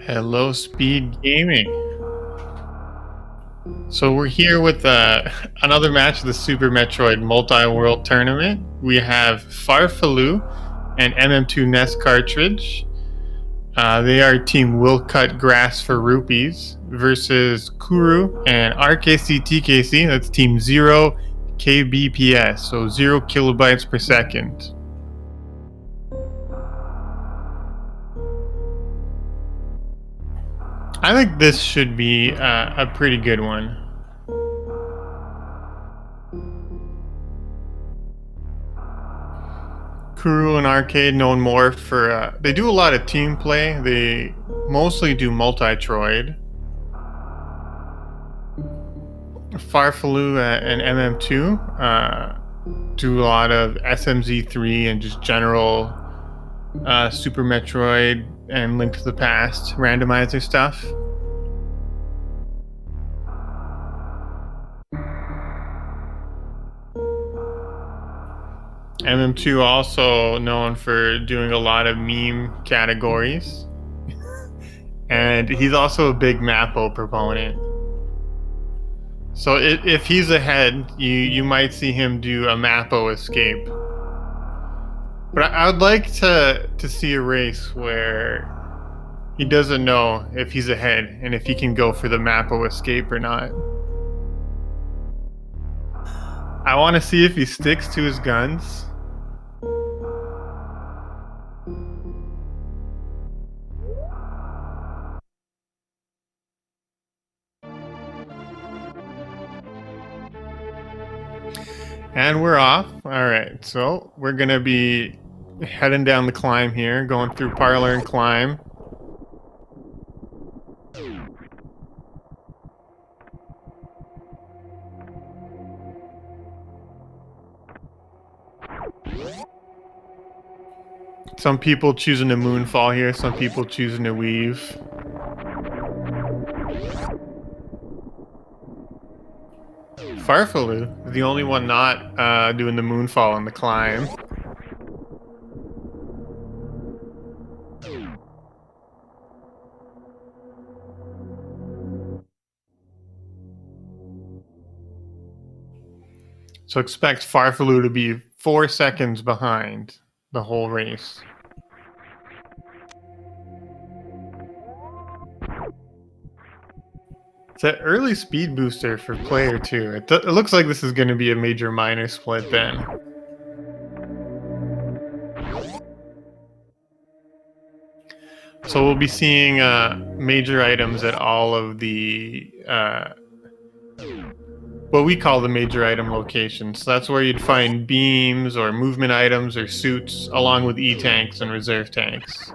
Hello, Speed Gaming. So we're here with another match of the Super Metroid Multi-World Tournament. We have Farfaloo and MM2 Nest Cartridge. They are Team WillCutGrassForRupees versus Kuru and RKC-TKC. That's Team 0 kbps, so 0 kilobytes per second. I think this should be a pretty good one. Kuru and Arcade known more for they do a lot of team play. They mostly do multi-troid. Farfaloo and MM2 do a lot of SMZ3 and just general Super Metroid and Link to the Past randomizer stuff. MM2 also known for doing a lot of meme categories. And he's also a big Mappo proponent. So if he's ahead, you might see him do a Mappo escape. But I would like to see a race where he doesn't know if he's ahead and if he can go for the Mappo escape or not. I want to see if he sticks to his guns. And we're off. Alright, so we're going to be heading down the climb here, going through Parlor and Climb. Some people choosing to moonfall here, some people choosing to weave. Farfaloo is the only one not doing the moonfall on the climb. So expect Farfaloo to be 4 seconds behind the whole race. It's an early speed booster for player 2. It looks like this is going to be a major minor split then. So we'll be seeing major items at all of the what we call the major item locations. So that's where you'd find beams or movement items or suits along with E-tanks and reserve tanks.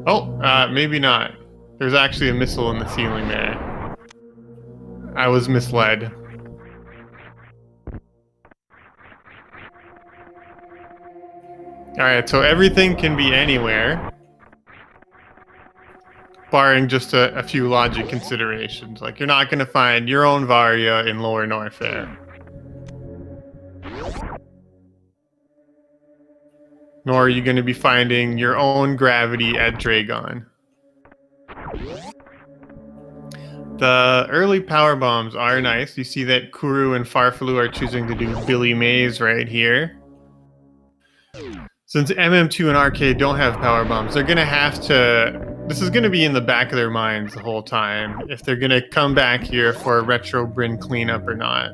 Oh, maybe not. There's actually a missile in the ceiling there. I was misled. Alright, so everything can be anywhere, barring just a few logic considerations. Like, you're not going to find your own Varia in Lower Norfair. Nor are you going to be finding your own gravity at Draygon. The early power bombs are nice. You see that Kuru and Farfaloo are choosing to do Billy Mays right here. Since MM2 and Arcade don't have power bombs, they're going to have to... This is going to be in the back of their minds the whole time, if they're going to come back here for a Retro Bryn cleanup or not.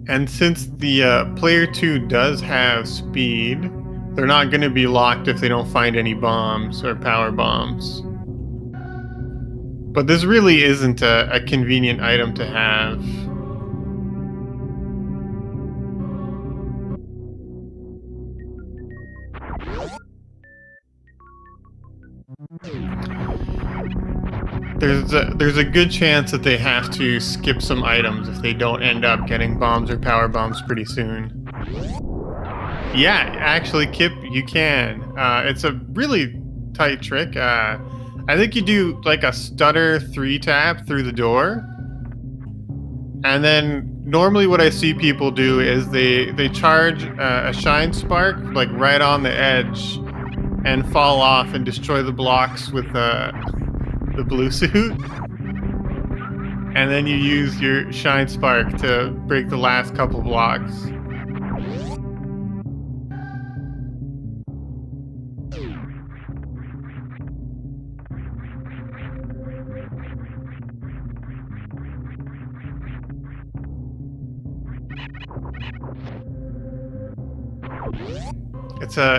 And since the player 2 does have speed, they're not going to be locked if they don't find any bombs or power bombs. But this really isn't a convenient item to have. There's a good chance that they have to skip some items if they don't end up getting bombs or power bombs pretty soon. Yeah, actually, Kip, you can. It's a really tight trick. I think you do like a stutter 3-tap through the door, and then normally what I see people do is they charge a shine spark like right on the edge and fall off and destroy the blocks with the blue suit, and then you use your shine spark to break the last couple blocks.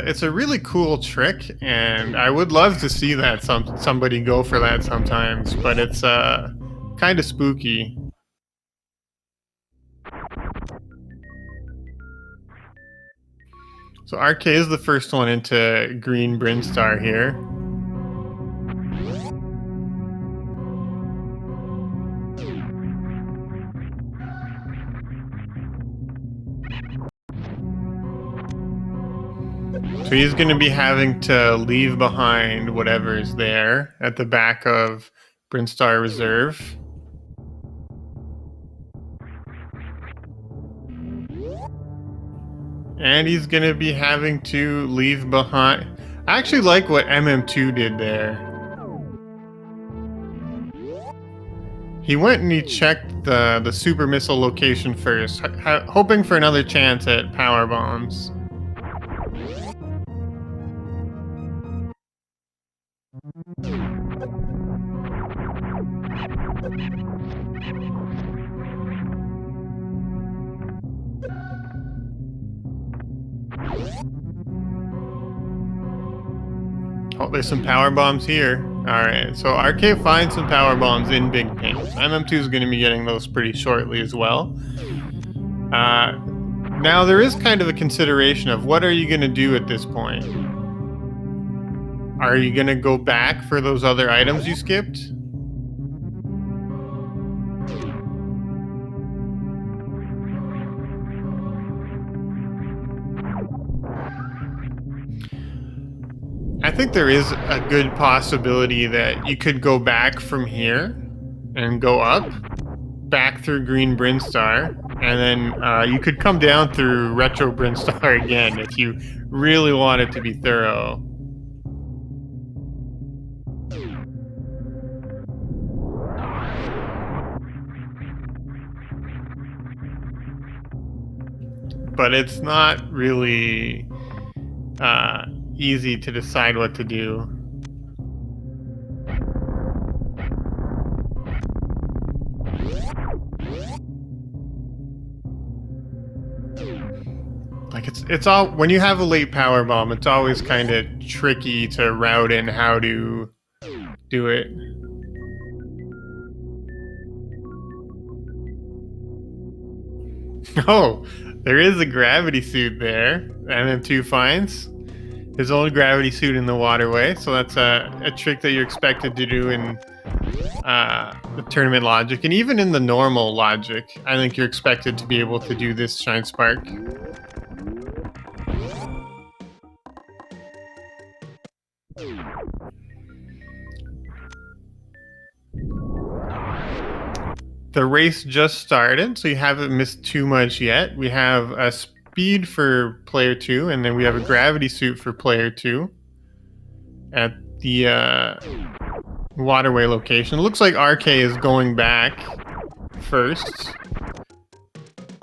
It's a really cool trick, and I would love to see that somebody go for that sometimes, but it's kind of spooky. So RK is the first one into Green Brinstar here. So he's going to be having to leave behind whatever is there at the back of Brinstar Reserve. And he's going to be having to leave behind. I actually like what MM2 did there. He went and he checked the super missile location first, hoping for another chance at power bombs. Oh, there's some power bombs here. Alright, so RK finds some power bombs in Big Pink. MM2 is going to be getting those pretty shortly as well. Now, there is kind of a consideration of what are you going to do at this point? Are you going to go back for those other items you skipped? I think there is a good possibility that you could go back from here and go up, back through Green Brinstar, and then you could come down through Retro Brinstar again if you really want it to be thorough. But it's not really easy to decide what to do. Like it's all when you have a late power bomb, it's always kind of tricky to route in how to do it. Oh, there is a gravity suit there. MM2 finds his own gravity suit in the waterway, so that's a trick that you're expected to do in the tournament logic, and even in the normal logic, I think you're expected to be able to do this shine spark. The race just started, so you haven't missed too much yet. We have a speed for player 2, and then we have a gravity suit for player 2 at the waterway location. It looks like RK is going back first.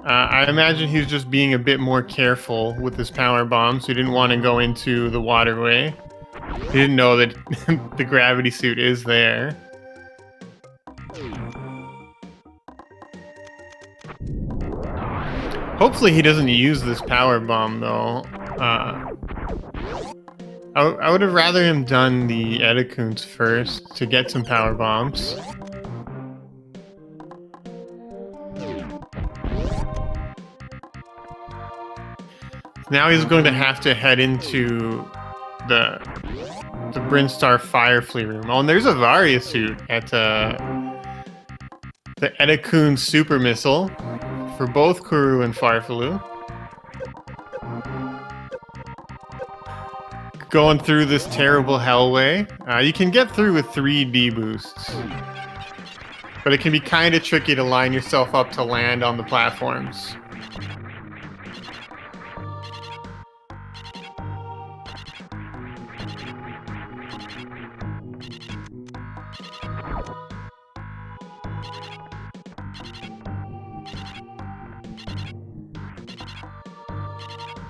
I imagine he was just being a bit more careful with his power bombs. He didn't want to go into the waterway. He didn't know that the gravity suit is there. Hopefully he doesn't use this power bomb, though. I would have rather him done the Edacoons first to get some power bombs. Now he's going to have to head into the Brinstar Fire Flea room. Oh, and there's a Varia suit at the Edacoon Super Missile for both Kuru and Farfalu. going through this terrible hellway. You can get through with 3 D boosts, but it can be kind of tricky to line yourself up to land on the platforms.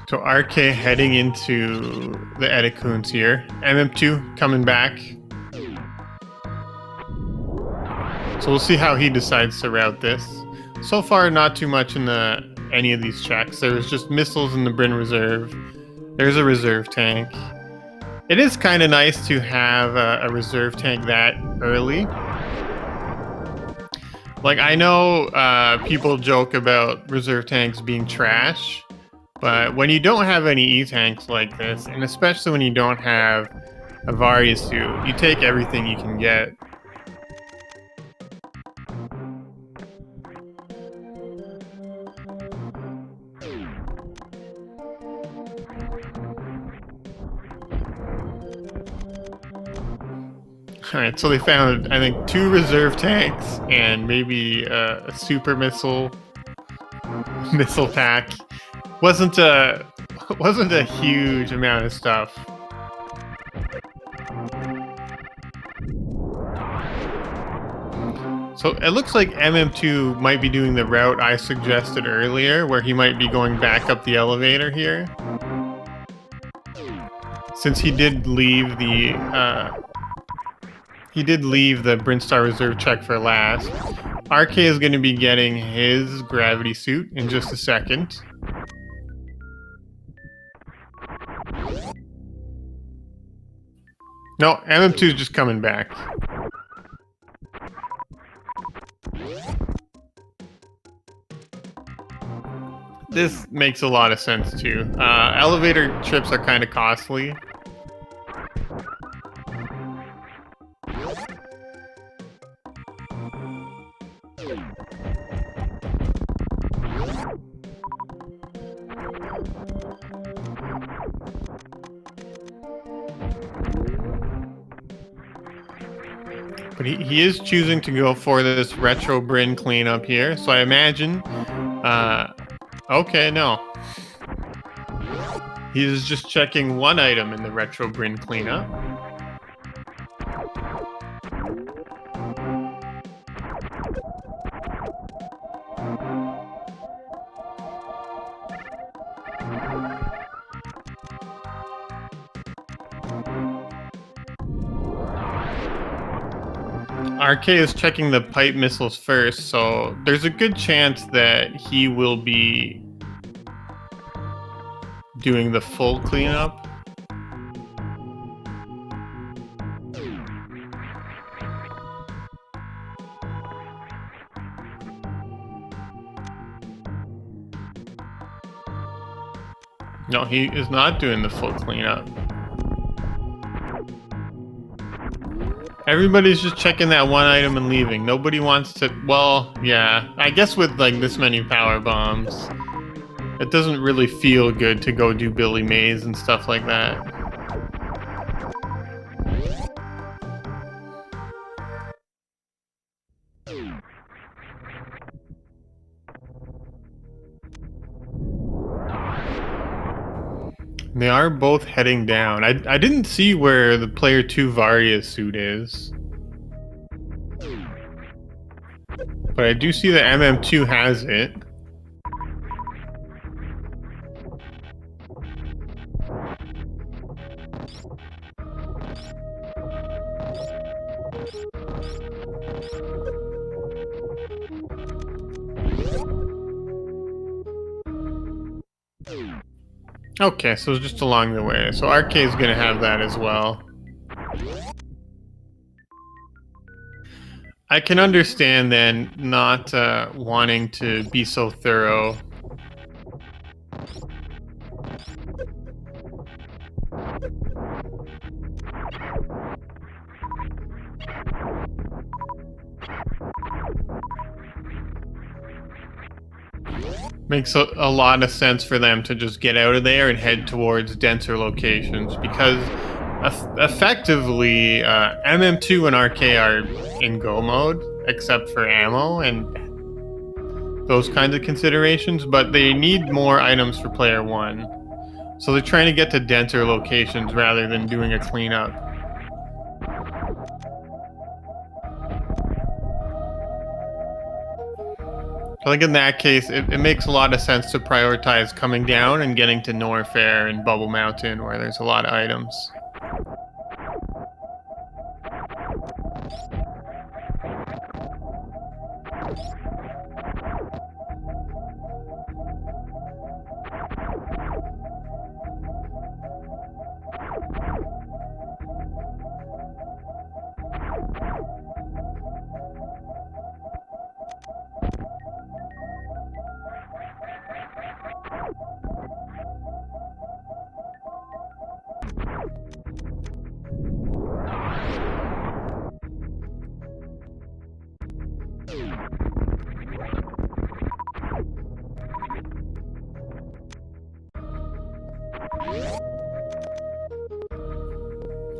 So RK heading into the Edicoons here. MM2 coming back. So we'll see how he decides to route this. So far, not too much in any of these checks. There's just missiles in the Bryn Reserve. There's a reserve tank. It is kind of nice to have a reserve tank that early. Like, I know people joke about reserve tanks being trash. But when you don't have any E-tanks like this, and especially when you don't have a Varia suit, you take everything you can get. Alright, so they found, I think, 2 reserve tanks and maybe a super missile pack. Wasn't a huge amount of stuff. So it looks like MM2 might be doing the route I suggested earlier, where he might be going back up the elevator here. Since he did leave the Brinstar Reserve check for last. RK is going to be getting his gravity suit in just a second. No, MM2 is just coming back. This makes a lot of sense too. Elevator trips are kind of costly. But he is choosing to go for this retro Bryn cleanup here, so I imagine... okay, no. He's just checking one item in the retro Bryn cleanup. RK is checking the pipe missiles first, so there's a good chance that he will be doing the full cleanup. No, he is not doing the full cleanup. Everybody's just checking that one item and leaving. Nobody wants to... Well, yeah. I guess with, like, this many power bombs, it doesn't really feel good to go do Billy Mays and stuff like that. They are both heading down. I didn't see where the player 2 Varia suit is. But I do see that MM2 has it. Okay, so it's just along the way. So RK is going to have that as well. I can understand then not wanting to be so thorough. Makes a lot of sense for them to just get out of there and head towards denser locations because effectively MM2 and RK are in go mode except for ammo and those kinds of considerations, but they need more items for player one. So they're trying to get to denser locations rather than doing a cleanup. I think in that case, it makes a lot of sense to prioritize coming down and getting to Norfair and Bubble Mountain, where there's a lot of items.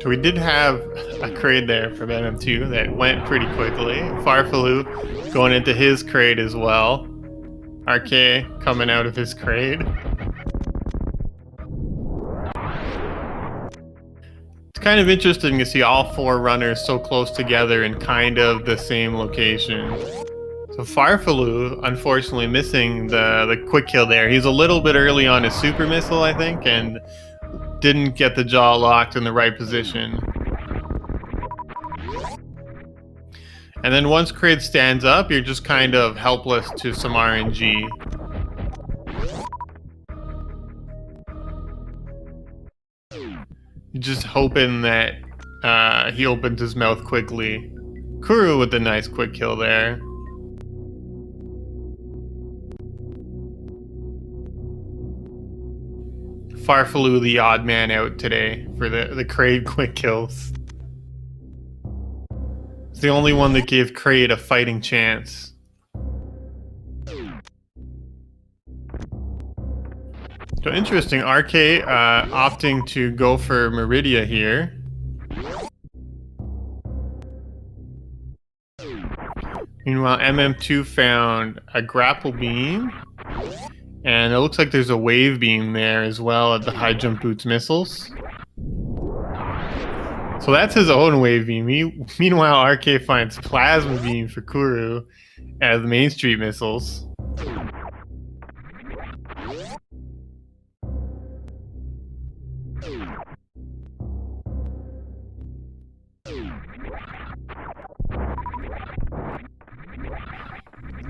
So we did have a crate there from MM2 that went pretty quickly. Farfaloo going into his crate as well. RK coming out of his crate. It's kind of interesting to see all four runners so close together in kind of the same location. So Farfaloo, unfortunately, missing the quick kill there. He's a little bit early on his super missile, I think, and didn't get the jaw locked in the right position. And then once Kraid stands up, you're just kind of helpless to some RNG. You're just hoping that he opens his mouth quickly. Kuru with a nice quick kill there. Farfaloo the odd man out today for the Kraid quick kills. It's the only one that gave Kraid a fighting chance. So interesting, RK opting to go for Meridia here. Meanwhile, MM2 found a grapple beam. And it looks like there's a wave beam there as well at the high jump boots missiles. So that's his own wave beam. Meanwhile, RK finds plasma beam for Kuru as Main Street missiles.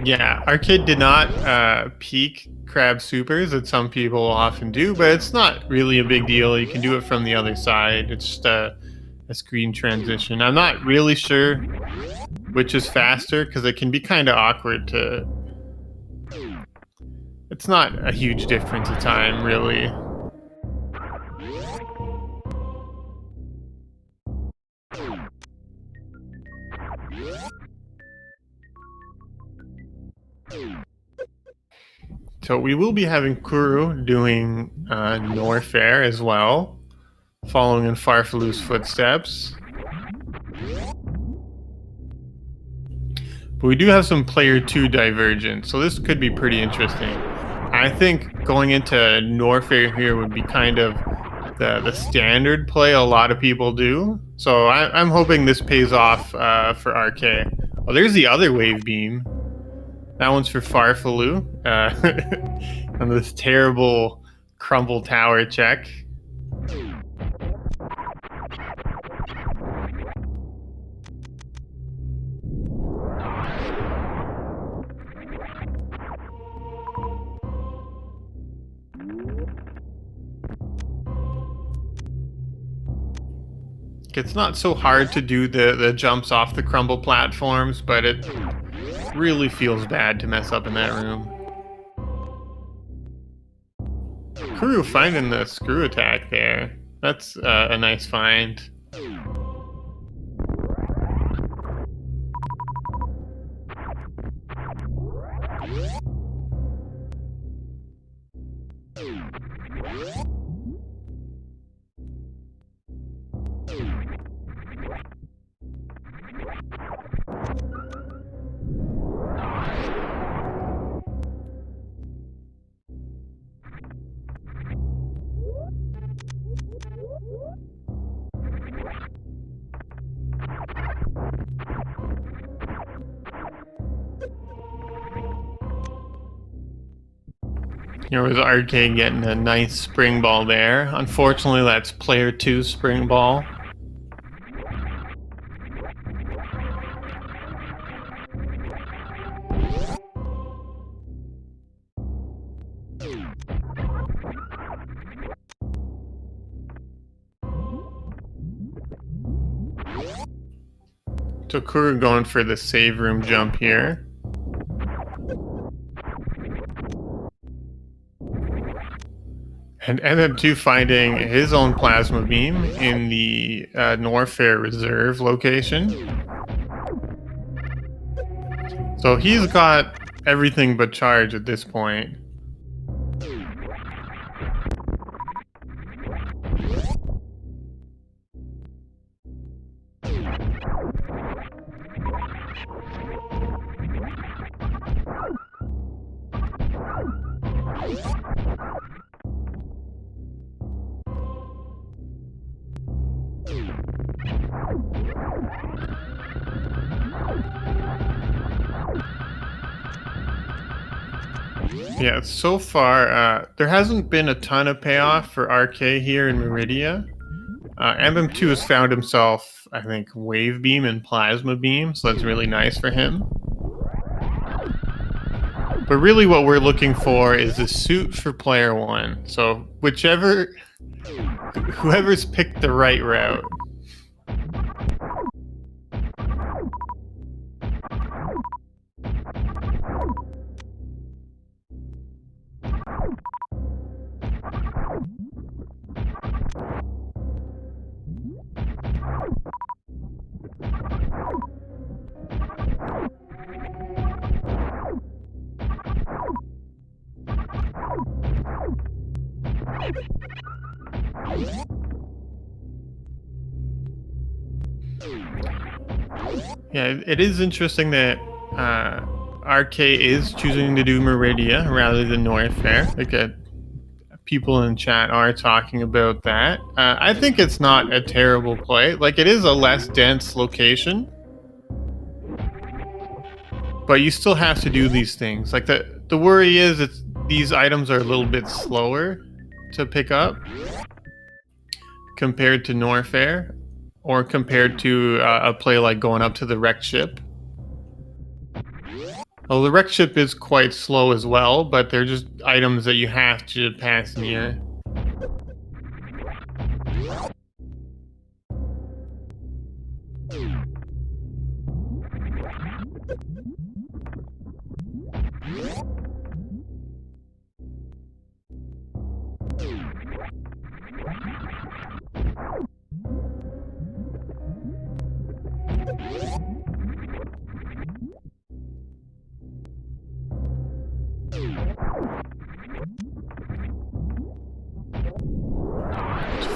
Yeah, Arcade did not peak crab supers that some people often do, but it's not really a big deal. You can do it from the other side. It's just a screen transition. I'm not really sure which is faster because it can be kind of awkward to... It's not a huge difference of time, really. So we will be having Kuru doing Norfair as well, following in Farfaloo's footsteps. But we do have some player 2 divergence, so this could be pretty interesting. I think going into Norfair here would be kind of the standard play a lot of people do. So I'm hoping this pays off for RK. Oh, there's the other wave beam. That one's for Farfaloo. And this terrible crumble tower check. It's not so hard to do the jumps off the crumble platforms, but it really feels bad to mess up in that room. Kuru finding the screw attack there. That's a nice find. Here was RK getting a nice spring ball there. Unfortunately, that's player 2's spring ball. So Kuru going for the save room jump here. And ended up finding his own plasma beam in the Norfair Reserve location. So he's got everything but charge at this point. Yeah, so far, there hasn't been a ton of payoff for RK here in Meridia. MM2 has found himself, I think, Wave Beam and Plasma Beam, so that's really nice for him. But really what we're looking for is a suit for player 1. So whoever's picked the right route. Yeah, it is interesting that RK is choosing to do Meridia rather than Norfair. Like, people in chat are talking about that. I think it's not a terrible play. Like, it is a less dense location, but you still have to do these things. Like, the worry is these items are a little bit slower to pick up compared to Norfair, or compared to a play like going up to the wrecked ship. Well, the wrecked ship is quite slow as well, but they're just items that you have to pass near.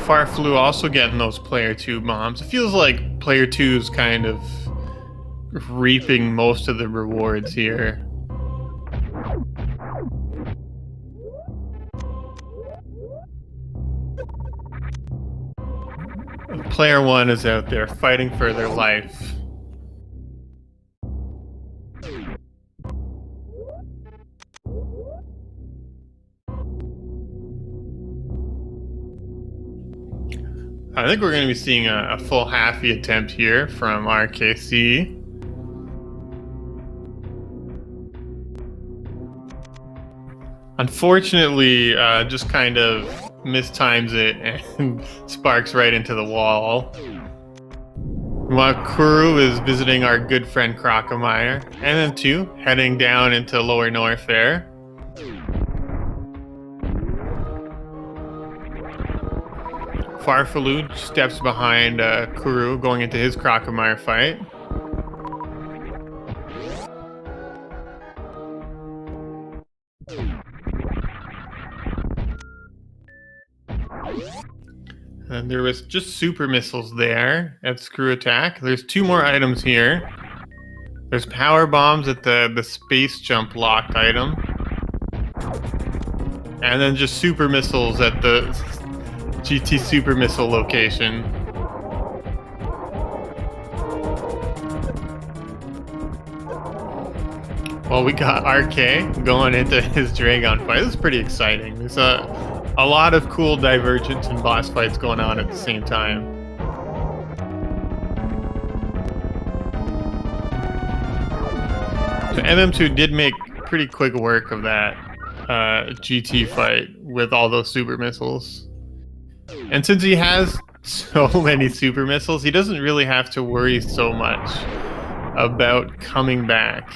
Farflu also getting those player 2 bombs. It feels like player 2 is kind of reaping most of the rewards here. Player 1 is out there fighting for their life. I think we're going to be seeing a full halfie attempt here from RKC. Unfortunately, just kind of mistimes it and sparks right into the wall. While Kuru is visiting our good friend Crocomire, and MM2 heading down into Lower Norfair. Farfalud steps behind Kuru going into his Crocomire fight. And there was just super missiles there at Screw Attack. There's 2 more items here. There's power bombs at the space jump locked item. And then just super missiles at the GT super missile location. Well, we got RK going into his Draygon fight. This is pretty exciting. There's a lot of cool divergence and boss fights going on at the same time. So MM2 did make pretty quick work of that GT fight with all those super missiles. And since he has so many super missiles, he doesn't really have to worry so much about coming back.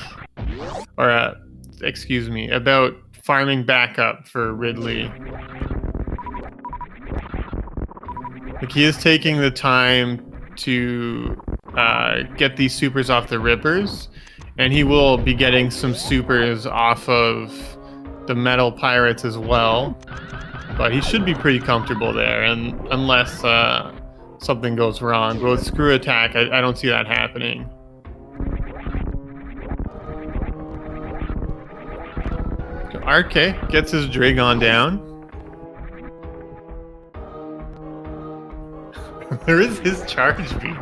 Or, excuse me, about farming backup for Ridley. Like, he is taking the time to get these supers off the rippers, and he will be getting some supers off of the metal pirates as well. But he should be pretty comfortable there, and unless something goes wrong. But with screw attack, I don't see that happening. RK gets his Draygon down. There is his charge beam.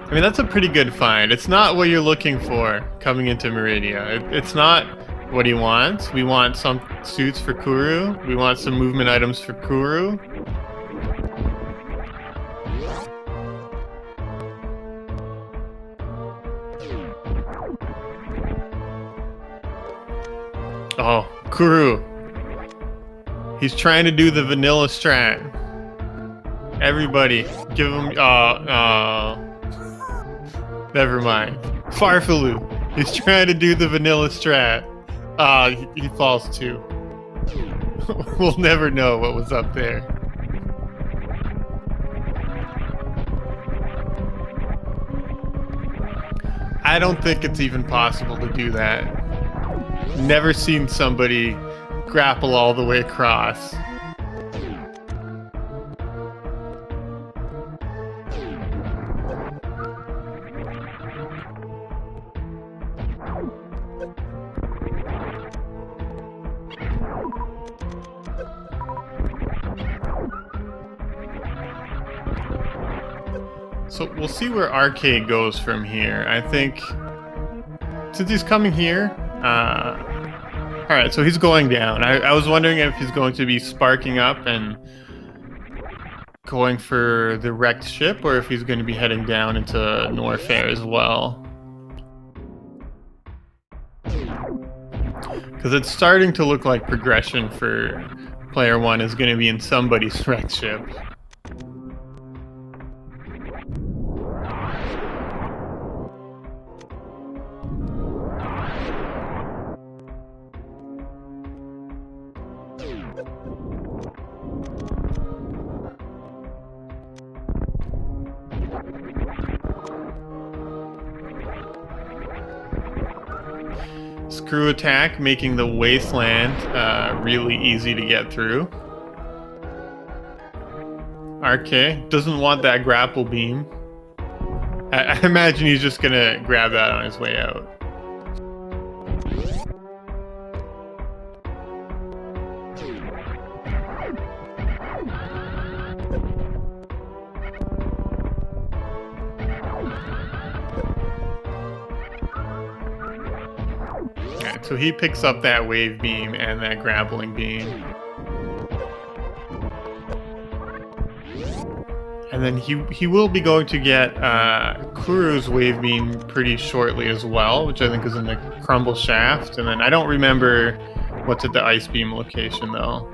I mean, that's a pretty good find. It's not what you're looking for coming into Meridia. It's not what he wants. We want some suits for Kuru. We want some movement items for Kuru. Oh, Kuru. He's trying to do the vanilla strat. Everybody, give him, never mind. Farfalu. He's trying to do the vanilla strat. He falls too. We'll never know what was up there. I don't think it's even possible to do that. Never seen somebody grapple all the way across. So we'll see where RK goes from here. I think since he's coming here, alright, so he's going down. I was wondering if he's going to be sparking up and going for the wrecked ship, or if he's going to be heading down into Norfair as well. Because it's starting to look like progression for player 1 is going to be in somebody's wrecked ship. Screw attack, making the wasteland really easy to get through. RK doesn't want that grapple beam. I imagine he's just gonna grab that on his way out. So he picks up that wave beam and that grappling beam. And then he will be going to get Kuru's wave beam pretty shortly as well, which I think is in the crumble shaft. And then I don't remember what's at the ice beam location though.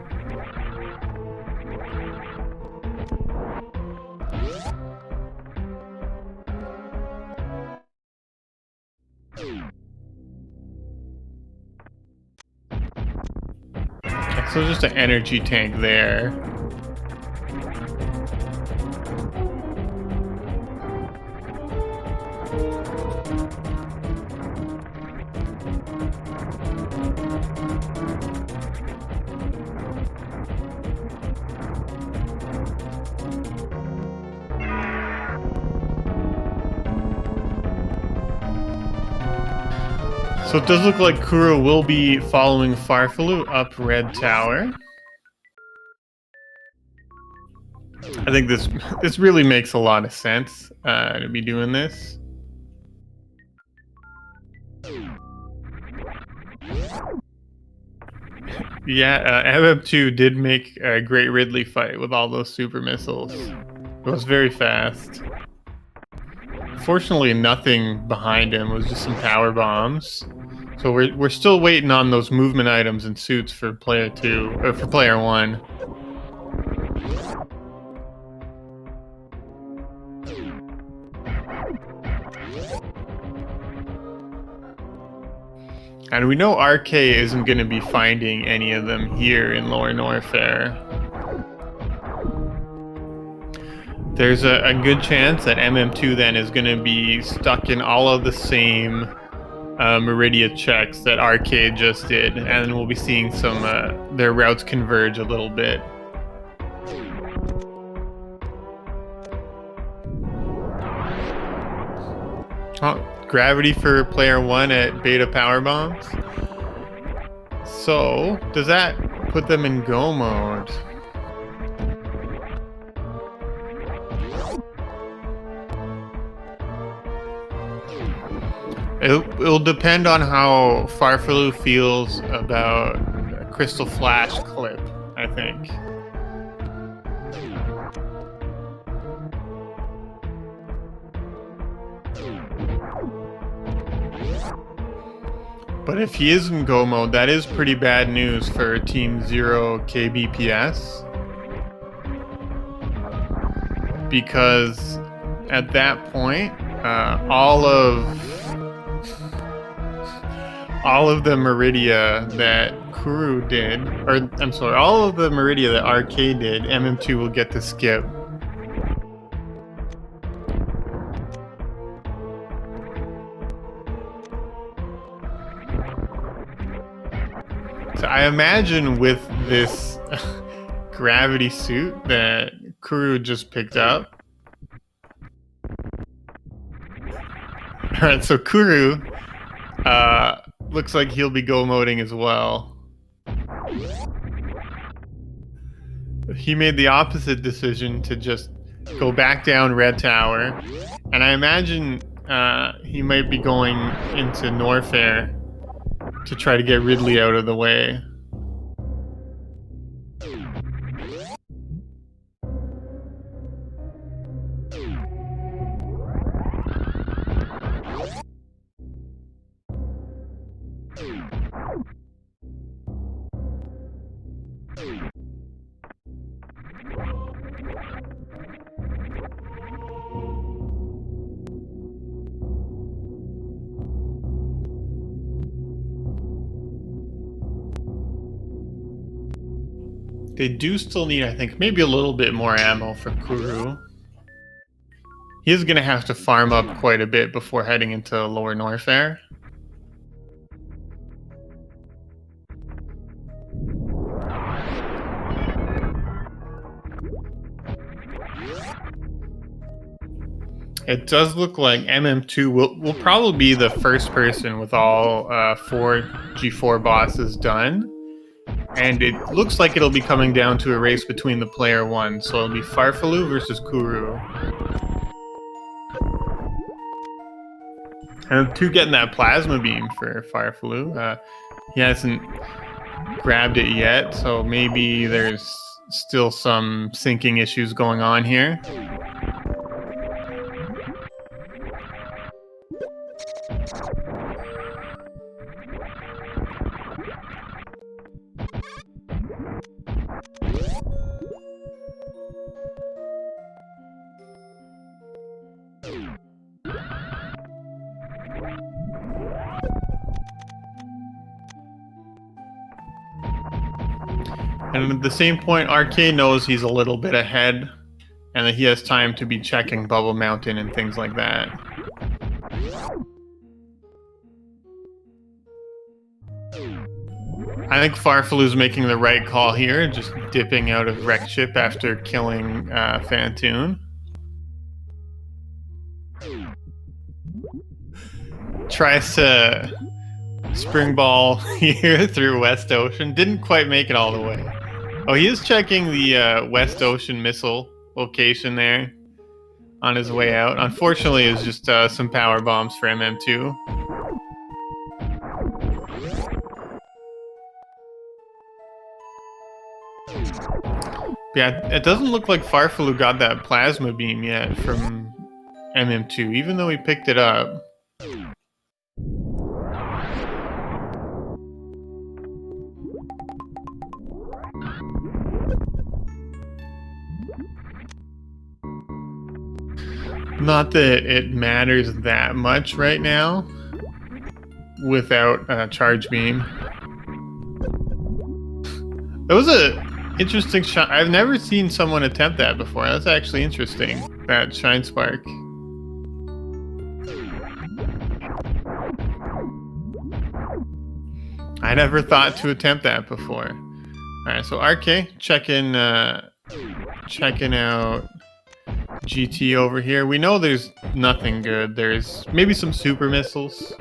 So just an energy tank there. So it does look like Kuro will be following Farfalu up Red Tower. I think this really makes a lot of sense to be doing this. Yeah, MM2 did make a great Ridley fight with all those super missiles. It was very fast. Fortunately, nothing behind him. It was just some power bombs. So we're still waiting on those movement items and suits for player 2 or for player 1. And we know RK isn't going to be finding any of them here in Lower Norfair. There's a good chance that MM2 then is going to be stuck in all of the same Meridia checks that RK just did, and we'll be seeing some their routes converge a little bit. Oh, gravity for player 1 at beta power bombs. So does that put them in go mode? It'll depend on how Farfalu feels about a Crystal Flash clip, I think. But if he is in go mode, that is pretty bad news for Team 0 KBPS. Because at that point, all of the Meridia that Kuru did, or I'm sorry, all of the Meridia that RK did, MM2 will get to skip. So I imagine with this gravity suit that Kuru just picked up. Alright, so Kuru looks like he'll be go moding as well. He made the opposite decision to just go back down Red Tower, and I imagine he might be going into Norfair to try to get Ridley out of the way. They do still need, I think, maybe a little bit more ammo for Kuru. He is going to have to farm up quite a bit before heading into Lower Norfair. It does look like MM2 will probably be the first person with all 4 G4 bosses done. And it looks like it'll be coming down to a race between the player 1. So it'll be Farfalu versus Kuru. And 2 getting that plasma beam for Farfalu. He hasn't grabbed it yet, so maybe there's still some syncing issues going on here. And at the same point, RK knows he's a little bit ahead and that he has time to be checking Bubble Mountain and things like that. I think Farfalu's making the right call here, just dipping out of Wreck Ship after killing Fantoon. Tries to spring ball here through West Ocean. Didn't quite make it all the way. Oh, he is checking the West Ocean missile location there on his way out. Unfortunately, it's just some power bombs for MM2. Yeah, it doesn't look like Farfalu got that plasma beam yet from MM2, even though he picked it up. Not that it matters that much right now without a charge beam. That was a interesting shot. I've never seen someone attempt that before. That's actually interesting, that Shine Spark. I never thought to attempt that before. Alright, so RK, checking out GT over here. We know there's nothing good. There's maybe some super missiles.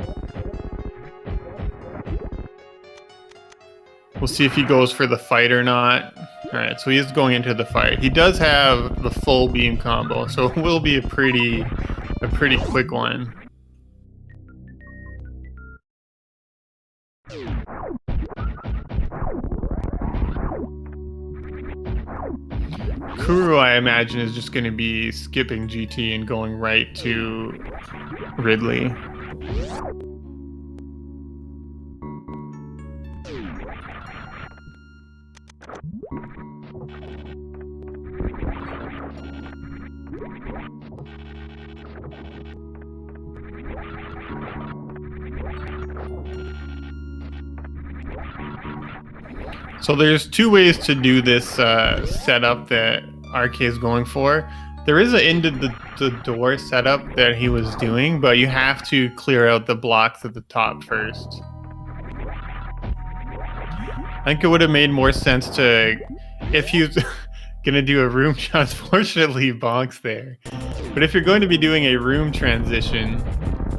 We'll see if he goes for the fight or not. Alright, so he is going into the fight. He does have the full beam combo, so it will be a pretty quick one. Kuro, I imagine, is just going to be skipping GT and going right to Ridley. So there's two ways to do this setup that RK is going for. There is an into the door setup that he was doing, but you have to clear out the blocks at the top first. I think it would have made more sense to, if he was gonna do a room, unfortunately Bonk's there. But if you're going to be doing a room transition,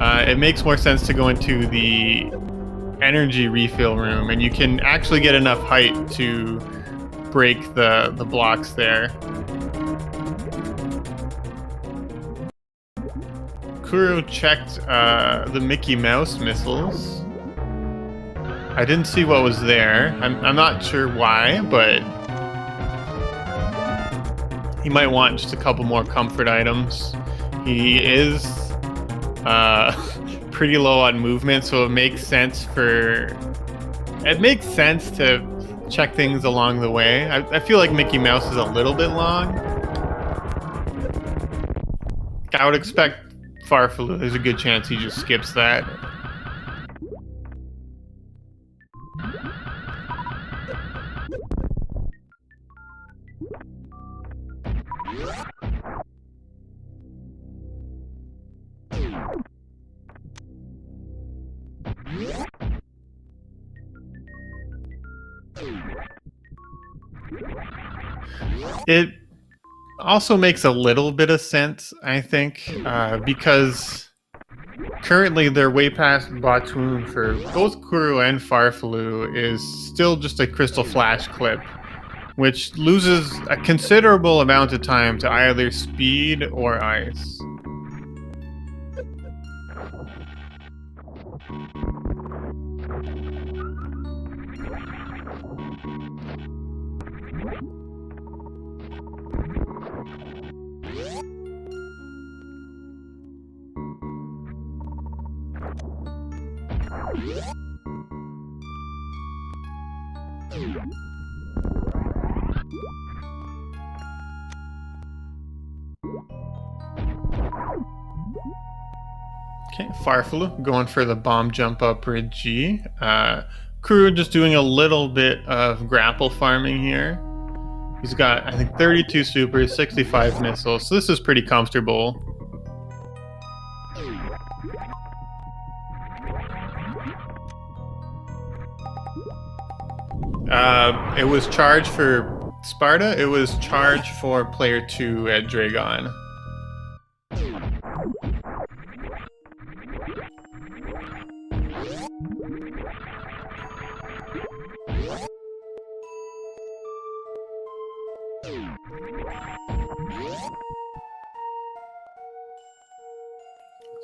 it makes more sense to go into the energy refill room, and you can actually get enough height to break the blocks there. Kuro checked the Mickey Mouse missiles. I didn't see what was there. I'm not sure why, but he might want just a couple more comfort items. He is pretty low on movement, so it makes sense to check things along the way. I feel like Mickey Mouse is a little bit long. I would expect Farfalu, there's a good chance he just skips that. It also makes a little bit of sense, I think, because currently they're way past Batoon for both Kuro and Farfalu is still just a Crystal Flash clip, which loses a considerable amount of time to either speed or ice. Okay, Farfalu going for the bomb jump up bridge G. Kuro just doing a little bit of grapple farming here. He's got, I think, 32 supers, 65 missiles, so this is pretty comfortable. It was charged for Sparta, it was charged for player 2 at Draygon.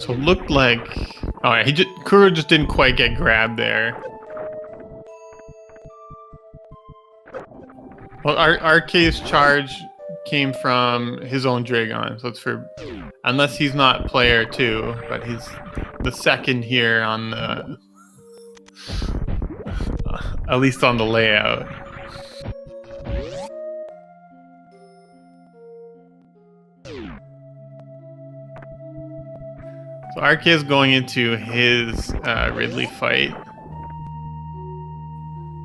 So it looked like, all right, Kuro just didn't quite get grabbed there. Well, Arcade's charge came from his own Draygon, so it's for, unless he's not player 2, but he's the second here on the, at least on the layout. So Arcade's going into his Ridley fight.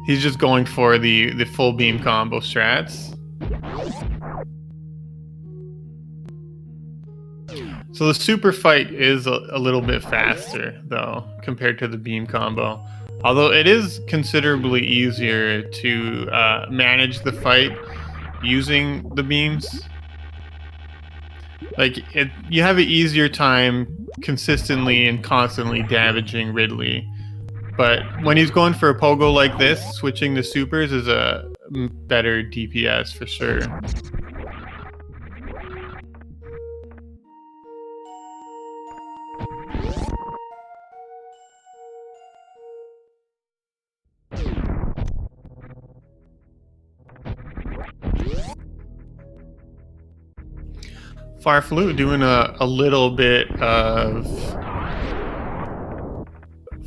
He's just going for the full beam combo strats. So the super fight is a little bit faster, though, compared to the beam combo. Although it is considerably easier to manage the fight using the beams. Like, you have an easier time consistently and constantly damaging Ridley. But when he's going for a pogo like this, switching to supers is a better DPS for sure. Farflu doing a little bit of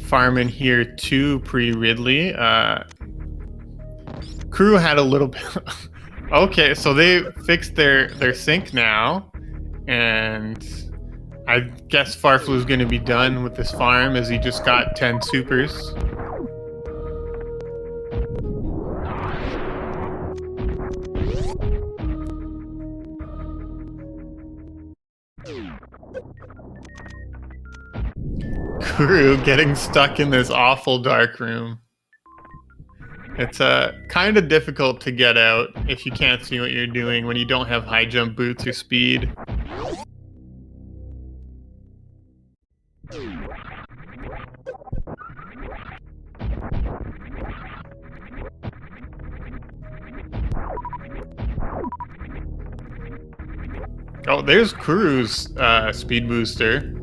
farming here too pre-Ridley. Crew had a little bit. Okay, so they fixed their sync now, and I guess Farflu's going to be done with this farm as he just got 10 supers. Crew getting stuck in this awful dark room. It's kind of difficult to get out if you can't see what you're doing when you don't have high jump boots or speed. Oh, there's Kuru's speed booster.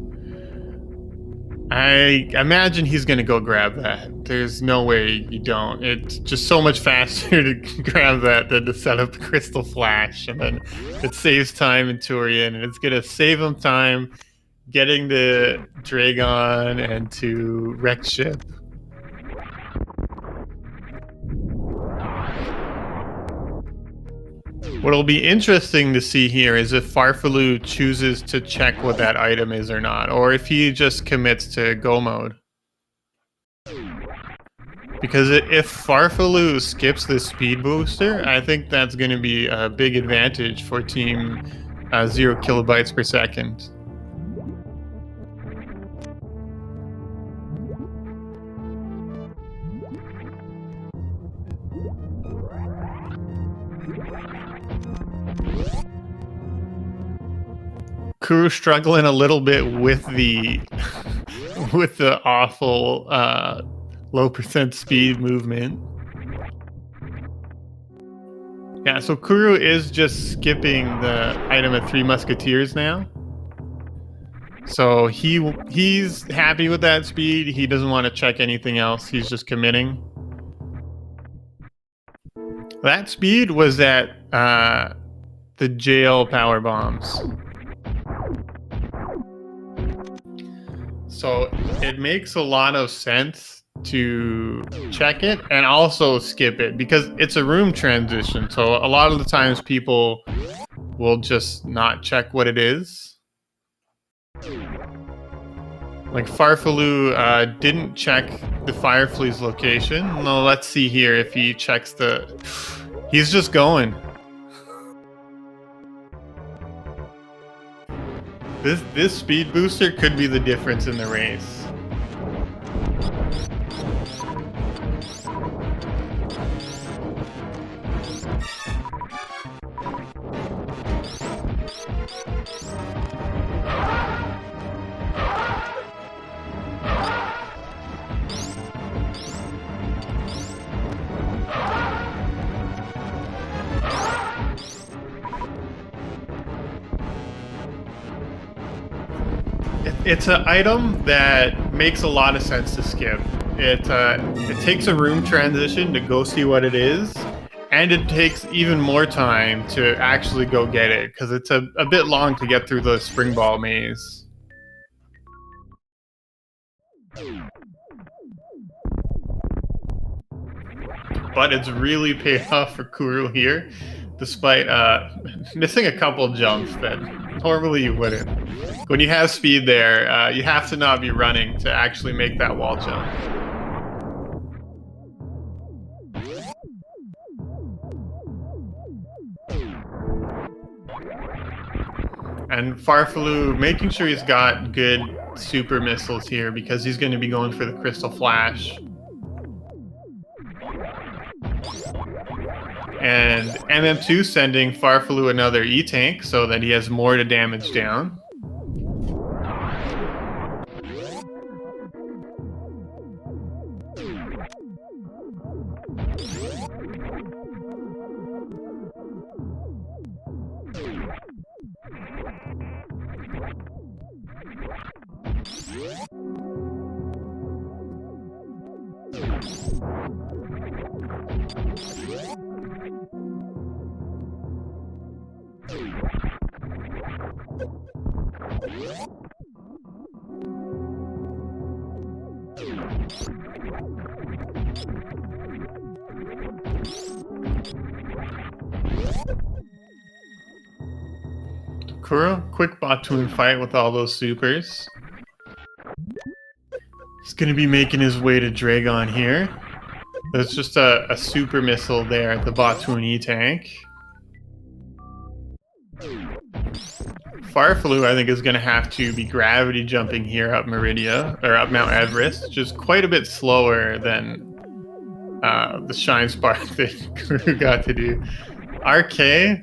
I imagine he's going to go grab that. There's no way you don't. It's just so much faster to grab that than to set up the Crystal Flash. And then it saves time in Tourian, and it's going to save him time getting to Draygon and to Wreck Ship. What'll be interesting to see here is if Farfelu chooses to check what that item is or not, or if he just commits to go mode. Because if Farfelu skips the speed booster, I think that's going to be a big advantage for team 0 kilobytes per second. Kuru struggling a little bit with the with the awful low percent speed movement. Yeah, so Kuru is just skipping the item at 3 Musketeers now. So he's happy with that speed. He doesn't want to check anything else. He's just committing. That speed was at the jail power bombs. So it makes a lot of sense to check it and also skip it because it's a room transition. So a lot of the times people will just not check what it is. Like Farfelu didn't check the Firefly's location. No, let's see here if he checks the... He's just going. This speed booster could be the difference in the race. It's an item that makes a lot of sense to skip. It takes a room transition to go see what it is, and it takes even more time to actually go get it because it's a bit long to get through the spring ball maze. But it's really paid off for Kuru here, despite missing a couple jumps that normally you wouldn't. When you have speed there, you have to not be running to actually make that wall jump. And Farfalu making sure he's got good super missiles here because he's going to be going for the Crystal Flash. And MM2 sending Farfalu another E-Tank so that he has more to damage down. Kuro, quick bot-toon fight with all those supers. He's going to be making his way to Draygon here. There's just a super missile there at the bot-toon E-Tank. Farfalu, I think, is going to have to be gravity jumping here up Meridia, or up Mount Everest, which is quite a bit slower than the Shine Spark that Kuru got to do. RK,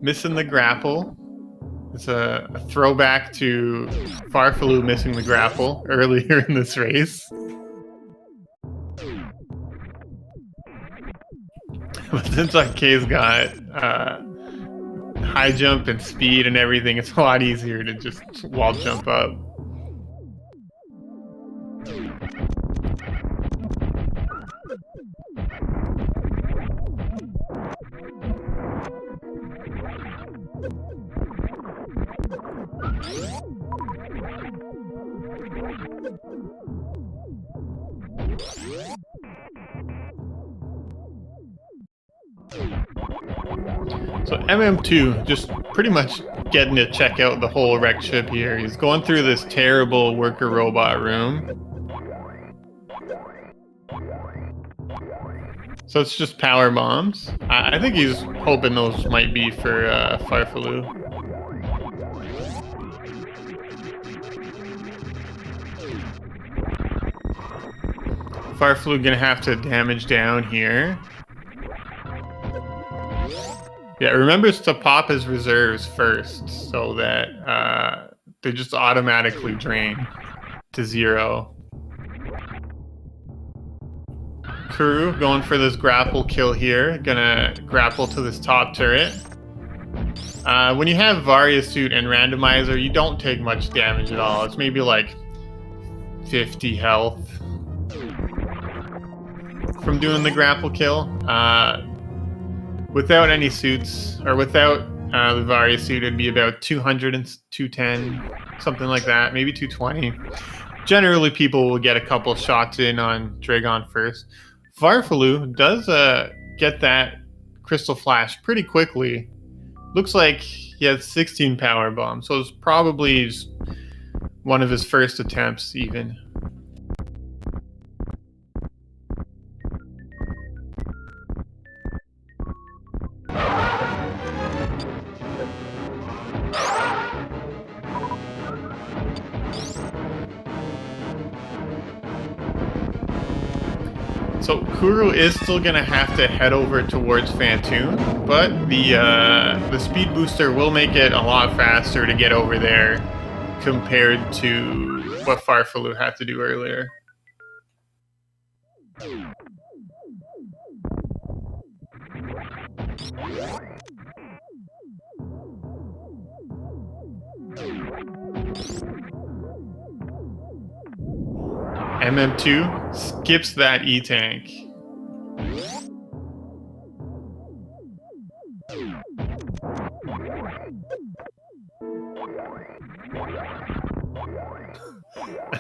missing the grapple. It's a throwback to Farfalu missing the grapple earlier in this race. But since RK's got high jump and speed and everything, it's a lot easier to just wall jump up. So MM2 just pretty much getting to check out the whole wrecked ship here. He's going through this terrible worker robot room. So it's just power bombs. I think he's hoping those might be for Farfalu. Farfalu gonna have to damage down here. Yeah, remembers to pop his reserves first so that they just automatically drain to 0. Kuru going for this grapple kill here. Gonna grapple to this top turret. When you have Varia Suit and Randomizer, you don't take much damage at all. It's maybe like 50 health from doing the grapple kill. Without any suits, or without the Varia suit, it'd be about 200 and 210, something like that, maybe 220. Generally, people will get a couple shots in on Draygon first. Farfalu does get that Crystal Flash pretty quickly. Looks like he has 16 power bombs, so it's probably just one of his first attempts even. So Kuru is still gonna have to head over towards Phantoon, but the speed booster will make it a lot faster to get over there compared to what Farfalu had to do earlier. MM2 skips that E-tank.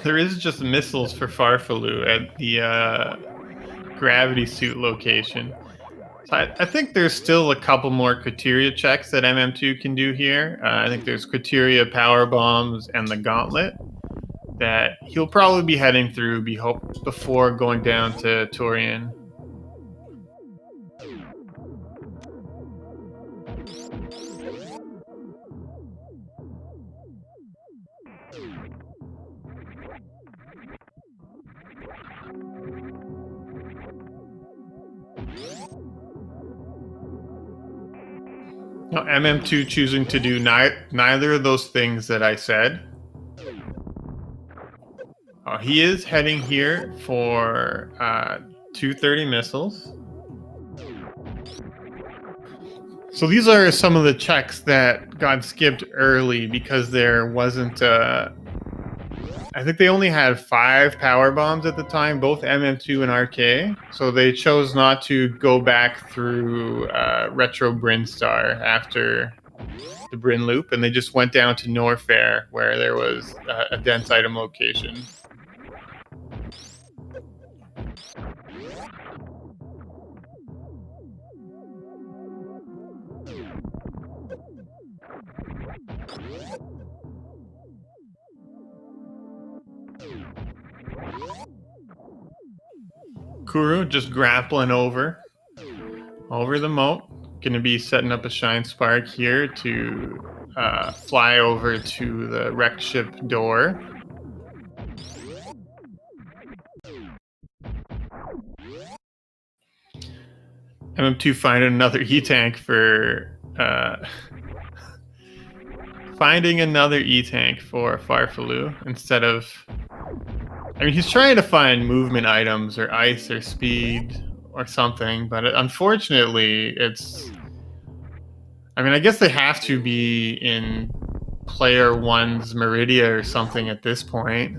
There is just missiles for Farfaloo at the gravity suit location. So I think there's still a couple more criteria checks that MM2 can do here. I think there's criteria power bombs and the gauntlet that he'll probably be heading through before going down to Tourian. No, MM2 choosing to do neither of those things that I said. He is heading here for 230 missiles. So these are some of the checks that got skipped early because there wasn't... I think they only had 5 power bombs at the time, both MM2 and RK. So they chose not to go back through Retro Brinstar after the Bryn Loop, and they just went down to Norfair, where there was a dense item location. Kuru just grappling over the moat. Going to be setting up a Shine Spark here to fly over to the wrecked ship door. MM2 finding another E-tank for Farfaloo instead of... I mean, he's trying to find movement items or ice or speed or something, but unfortunately it's... I mean, I guess they have to be in player 1's Meridia or something at this point.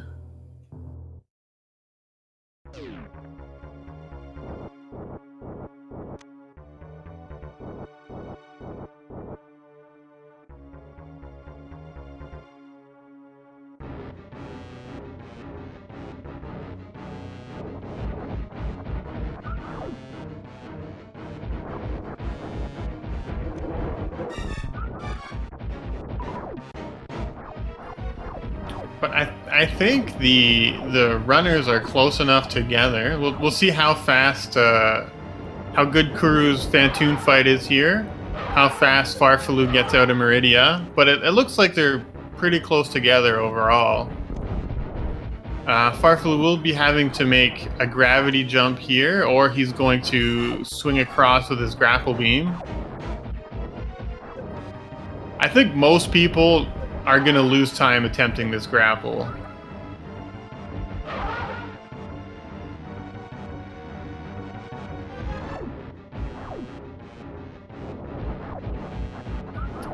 But I think the runners are close enough together. We'll see how fast, how good Kuru's Fantoon fight is here, how fast Farfaloo gets out of Meridia. But it looks like they're pretty close together overall. Farfaloo will be having to make a gravity jump here, or he's going to swing across with his grapple beam. I think most people are going to lose time attempting this grapple.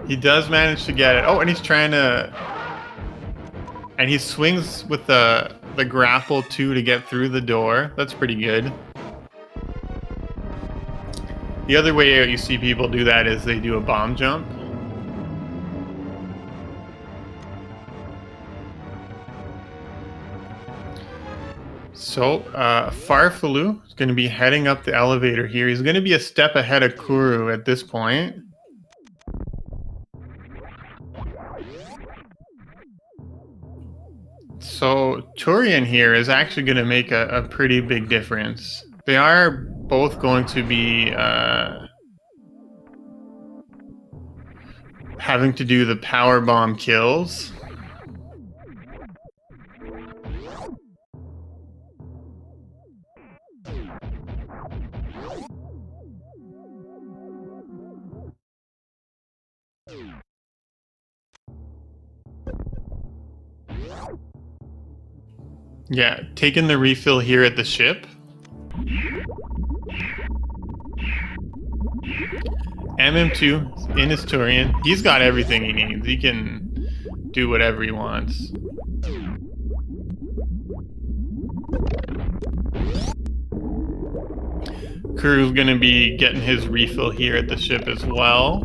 He does manage to get it. Oh, and he's trying to... And he swings with the grapple too to get through the door. That's pretty good. The other way you see people do that is they do a bomb jump. So, Farfaloo is going to be heading up the elevator here. He's going to be a step ahead of Kuru at this point. So, Tourian here is actually going to make a pretty big difference. They are both going to be having to do the power bomb kills. Yeah, taking the refill here at the ship. MM2 in his Tourian. He's got everything he needs. He can do whatever he wants. Kuru's gonna be getting his refill here at the ship as well.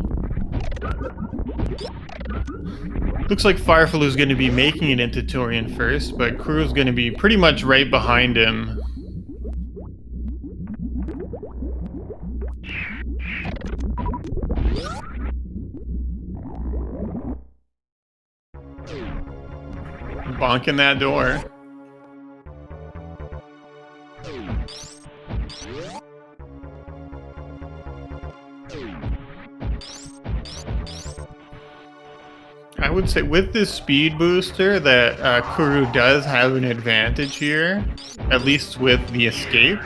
Looks like Farfalu's gonna be making it into Tourian first, but Kuru's gonna be pretty much right behind him. Bonking that door. I would say with this speed booster that Kuru does have an advantage here, at least with the escape.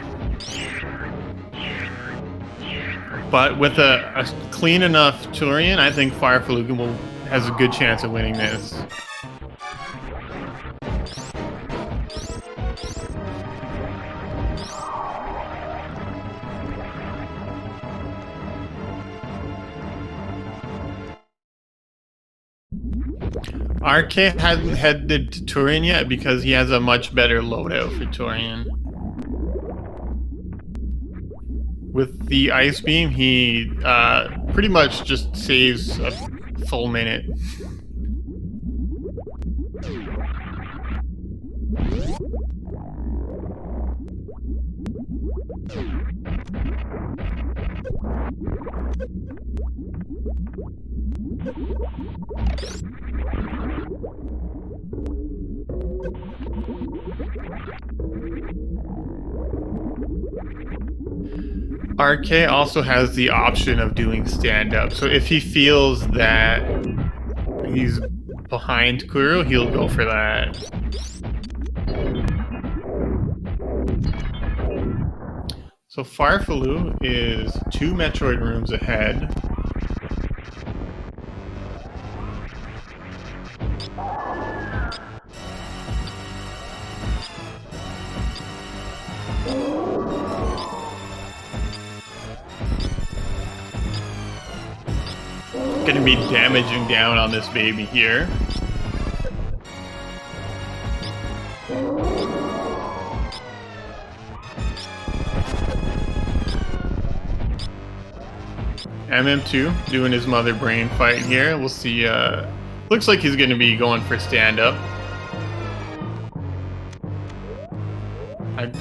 But with a clean enough Tourian, I think Farfalu has a good chance of winning this. RK hasn't headed to Tourian yet because he has a much better loadout for Tourian. With the Ice Beam, he pretty much just saves a full minute. RK also has the option of doing stand-up, so if he feels that he's behind Kuru, he'll go for that. So Farfalu is 2 Metroid rooms ahead. Gonna be damaging down on this baby here. MM2 doing his mother brain fight here. We'll see. Looks like he's gonna be going for stand-up.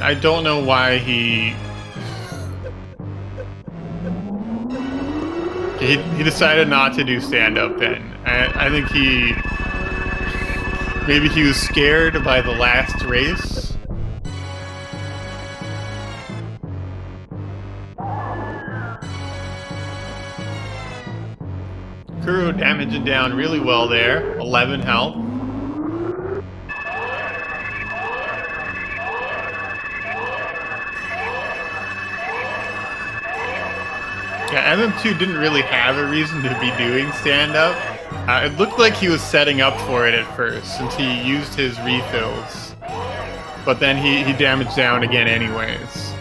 I don't know why he decided not to do stand-up then. I think maybe he was scared by the last race. Kuru damaging down really well there. 11 health. Yeah, MM2 didn't really have a reason to be doing stand-up. It looked like he was setting up for it at first, since he used his refills. But then he damaged down again anyways.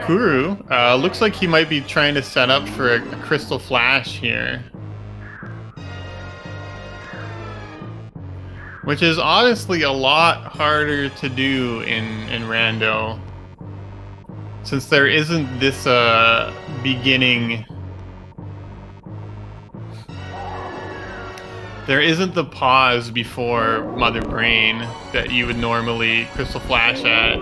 Kuru looks like he might be trying to set up for a crystal flash here. Which is honestly a lot harder to do in Rando. Since there isn't this beginning... There isn't the pause before Mother Brain that you would normally Crystal Flash at.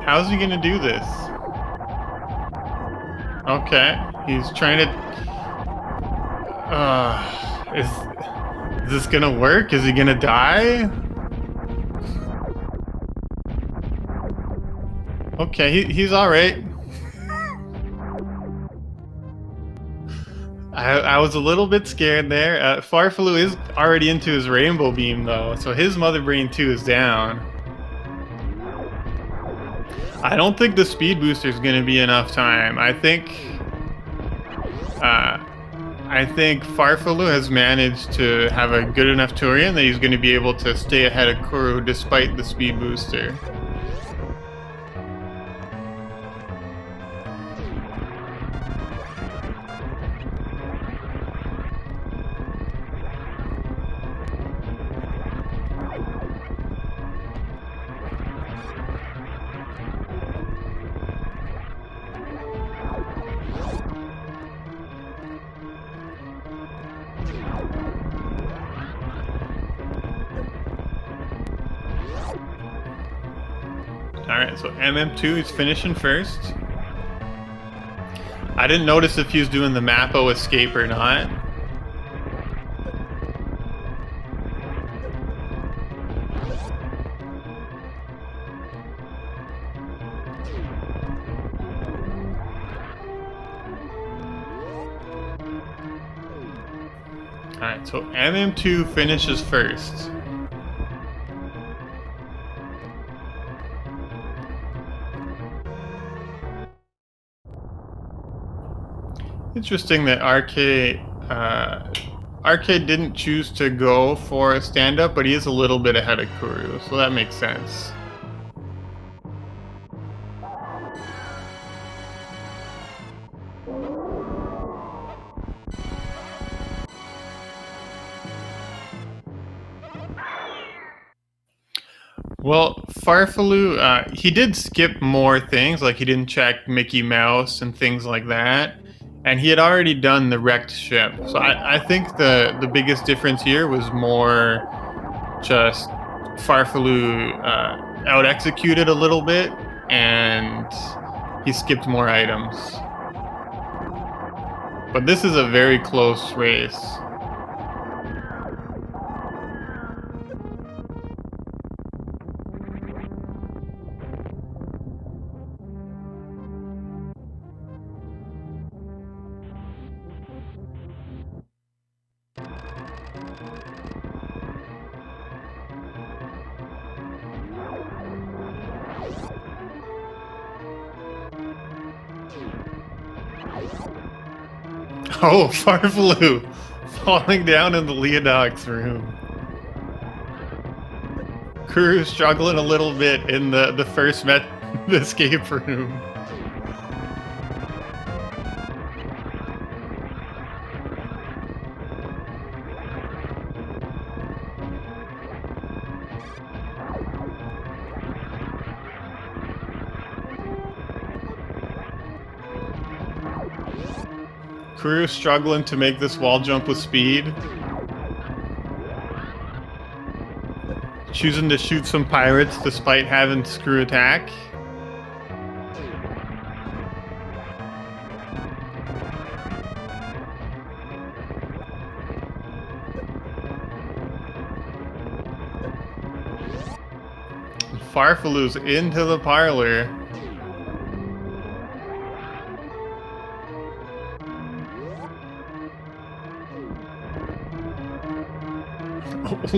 How's he gonna do this? Okay, he's trying to... Is this gonna work? Is he gonna die? Okay, he's alright. I was a little bit scared there. Farfalu is already into his rainbow beam though, so his Mother Brain 2 is down. I don't think the speed booster is going to be enough time. I think Farfalu has managed to have a good enough Tourian that he's going to be able to stay ahead of Kuru despite the speed booster. Alright, so MM2 is finishing first. I didn't notice if he was doing the Mappo escape or not. Alright, so MM2 finishes first. Interesting that Arcade didn't choose to go for a stand-up, but he is a little bit ahead of Kuru, so that makes sense. Well, Farfalu, he did skip more things, like he didn't check Mickey Mouse and things like that. And he had already done the wrecked ship. So I think the biggest difference here was more just Farfalu out-executed a little bit, and he skipped more items. But this is a very close race. Oh, Farfalu falling down in the Leodog's room. Kuru struggling a little bit in the first escape room. Kuru struggling to make this wall jump with speed. Choosing to shoot some pirates despite having screw attack. Farfalu's into the parlor.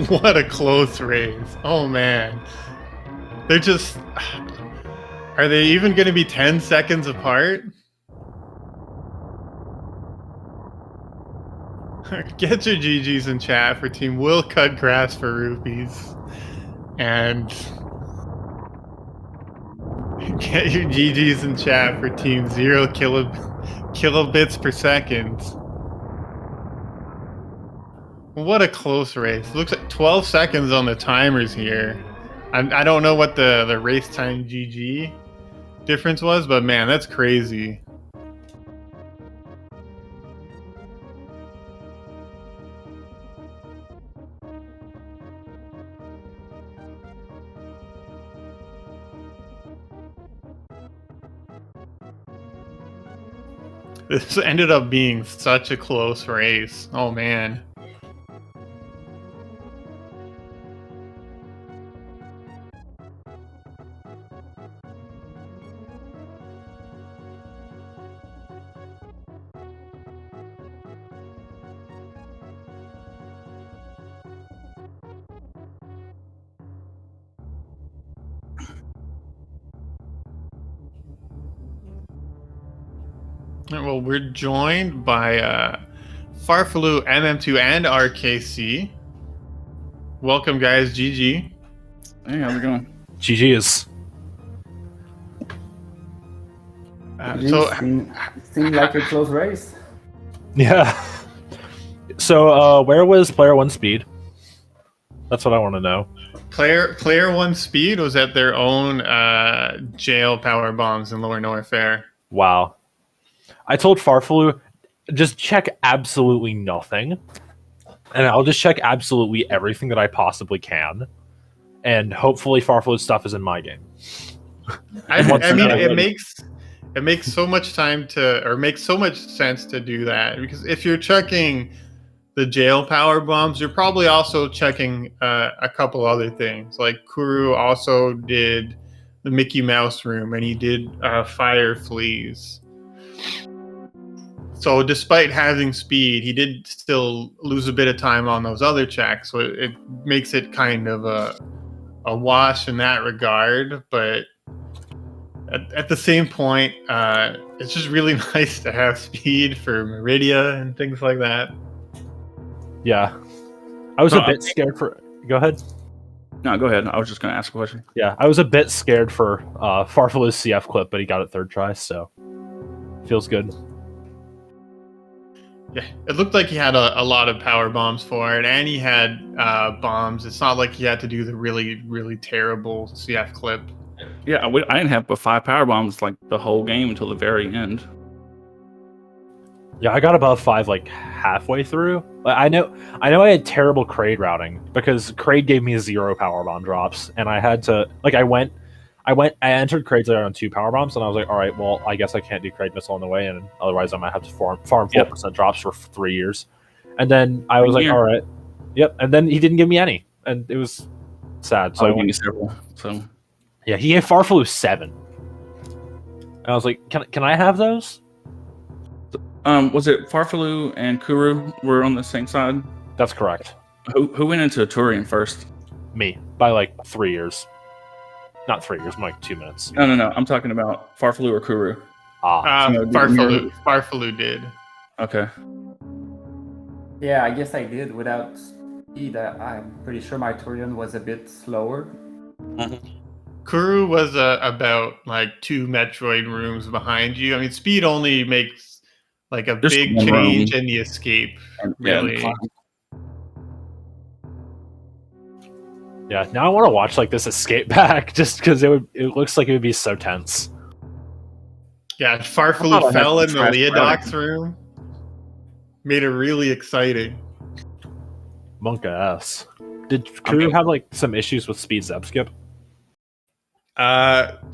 What a close race. Oh man. They're just... Are they even going to be 10 seconds apart? Get your GGs in chat for Team WillCutGrassForRupees. And get your GGs in chat for Team 0 kilobits per second. What a close race. Looks like 12 seconds on the timers here. I don't know what the race time GG difference was, but man, that's crazy. This ended up being such a close race. Oh man. Well, we're joined by Farfaloo, MM2, and RKC. Welcome, guys. GG. Hey, how's it going? GG's. Seemed like a close race. Yeah. So, where was player one speed? That's what I want to know. Player one speed was at their own jail power bombs in Lower Norfair. Wow. I told Farfaloo, just check absolutely nothing, and I'll just check absolutely everything that I possibly can, and hopefully Farfaloo's stuff is in my game. I mean, it makes so much makes so much sense to do that, because if you're checking the jail power bombs, you're probably also checking a couple other things. Like Kuru also did the Mickey Mouse room, and he did fire fleas. So despite having speed, he did still lose a bit of time on those other checks. So it makes it kind of a wash in that regard. But at the same point, it's just really nice to have speed for Meridia and things like that. Yeah. I was a bit scared for... Go ahead. No, go ahead. I was just going to ask a question. Yeah, I was a bit scared for Farfaloo's CF clip, but he got it third try, so feels good. Yeah, it looked like he had a lot of power bombs for it, and he had bombs. It's not like he had to do the really, really terrible CF clip. Yeah, I didn't have but 5 power bombs like the whole game until the very end. Yeah, I got above 5 like halfway through. I know I had terrible Kraid routing because Kraid gave me 0 power bomb drops, and I had to I entered Kraid's later on 2 power bombs, and I was like, all right, well, I guess I can't do Kraid missile on the way, and otherwise I might have to farm 4% drops for 3 years. And then I was like, all right, yep. And then he didn't give me any, and it was sad. So I gave you several. So yeah, he gave Farfaloo 7. And I was like, can I have those? was it Farfaloo and Kuru were on the same side? That's correct. Who went into Tourian first? Me, by like 3 years. Not 3 years, more like 2 minutes. No. I'm talking about Farfaloo or Kuru. Farfaloo did. Okay. Yeah, I guess I did without speed. I'm pretty sure my Tourian was a bit slower. Kuru was about like 2 Metroid rooms behind you. I mean, speed only makes like a big change in the escape, really. Yeah, now I want to watch like this escape back just because it looks like it would be so tense. Yeah, Farfaloo fell in the Leodoc's room. Made it really exciting. Monka S. Did Kuru have like some issues with speed zap skip?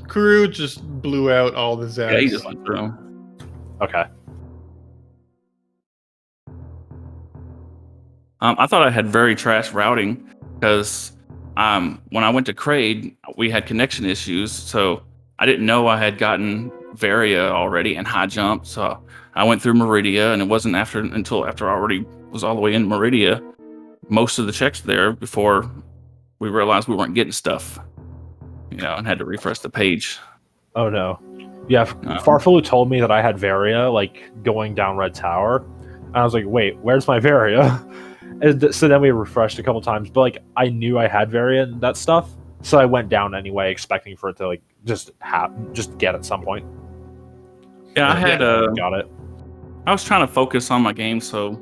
Kuru just blew out all the zaps. Yeah, he just went through them. Okay. I thought I had very trash routing because when I went to Kraid, we had connection issues, so I didn't know I had gotten Varia already and high jump. So I went through Meridia, and it wasn't until after I already was all the way in Meridia, most of the checks there, before we realized we weren't getting stuff, and had to refresh the page. Oh no. Yeah, Farfaloo told me that I had Varia like going down Red Tower, and I was like, wait, where's my Varia? And so then we refreshed a couple times, but like I knew I had Varia and that stuff, so I went down anyway, expecting for it to like just get at some point. Yeah, got it. I was trying to focus on my game, so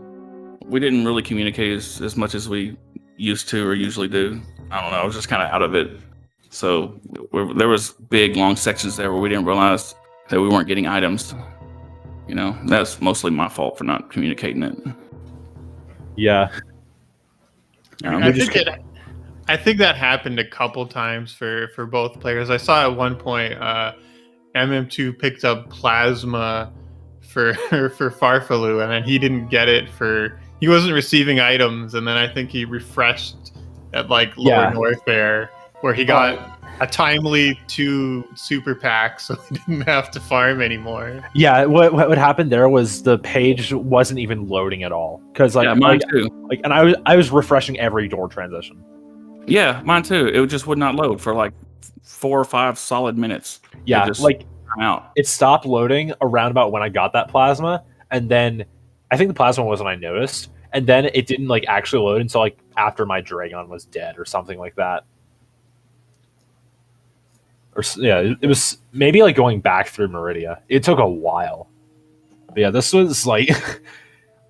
we didn't really communicate as much as we used to or usually do. I don't know. I was just kind of out of it. So there was big long sections there where we didn't realize that we weren't getting items. That's mostly my fault for not communicating it. Yeah. I think that happened a couple times for both players. I saw at one point MM2 picked up Plasma for Farfaloo, and then he didn't get it he wasn't receiving items, and then I think he refreshed at like Lower Norfair, where he got a timely 2 super packs, so he didn't have to farm anymore. Yeah, what happened there was the page wasn't even loading at all, because mine too. And I was refreshing every door transition. Yeah, mine too. It just would not load for like 4 or 5 solid minutes. Yeah, out. it stopped loading around about when I got that plasma, and then I think the plasma was when I noticed, and then it didn't like actually load until like after my Draygon was dead or something like that. Or yeah, it was maybe like going back through Meridia. It took a while. But yeah, this was like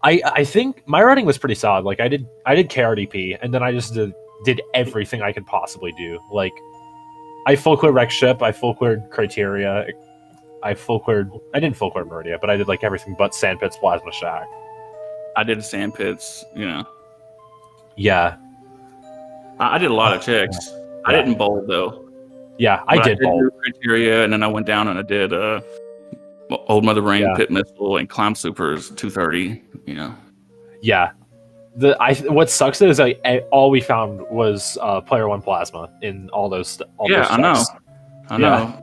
I think my running was pretty solid. Like I did KRDP, and then I just did everything I could possibly do. Like I full cleared Wreck Ship, I full cleared Criteria, I didn't full clear Meridia, but I did like everything but Sandpits, Plasma Shack. I did sand pits. You know, Yeah. I did a lot of checks. I Yeah. didn't bowl though. Yeah, I did both. do Criteria, and then I went down and I did Old Mother Ring, Yeah. Pit Missile, and Climb Supers 230. You know. Yeah. What sucks is like all we found was player one plasma in all those those I know. checks. I know.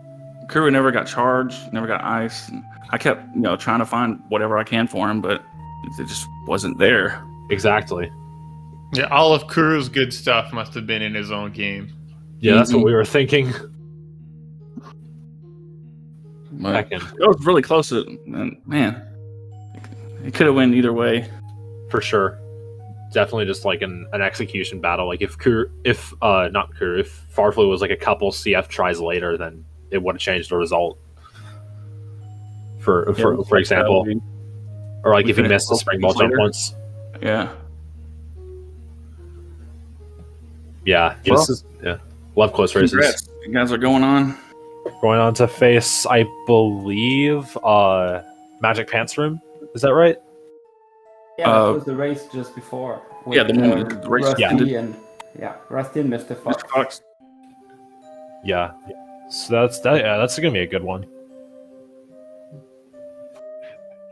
Crew never got charged, never got ice. And I kept, trying to find whatever I can for him, but it just wasn't there. Exactly. Yeah, all of Kuru's good stuff must have been in his own game. Yeah, that's what we were thinking. But it was really close, and man, it could have went either way. For sure. Definitely just like an execution battle. Like if Farflu was like a couple CF tries later, then it would have changed the result. For example. Or like if he missed the spring ball jump once. Yeah. Yeah. Love close races. Congrats. You guys are going on. Going on to face, I believe, Magic Pants Room. Is that right? Yeah, that was the race just before. Yeah, the race Rusty ended. and Rusty and Mr. Fox. Mr. Fox. Yeah. So that's gonna be a good one.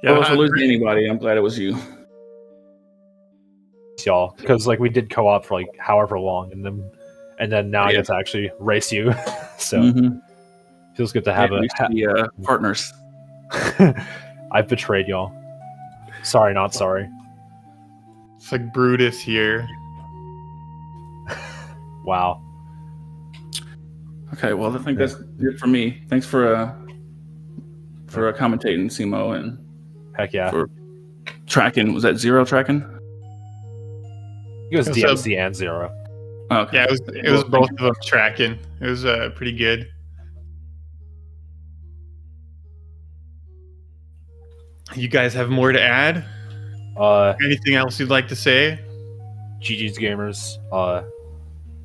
Yeah, if I lose anybody, I'm glad it was you. Y'all, because like we did co-op for like however long, and then now I get to actually race you. So feels good to have partners. I've betrayed y'all. Sorry, not sorry. It's like Brutus here. Wow. Okay, well, I think that's it for me. Thanks for commentating, Simo, and heck yeah, for tracking. Was that Zero tracking? It was DMC and Zero. Okay. Yeah, it was both of them tracking. It was pretty good. You guys have more to add? Anything else you'd like to say? GG's gamers.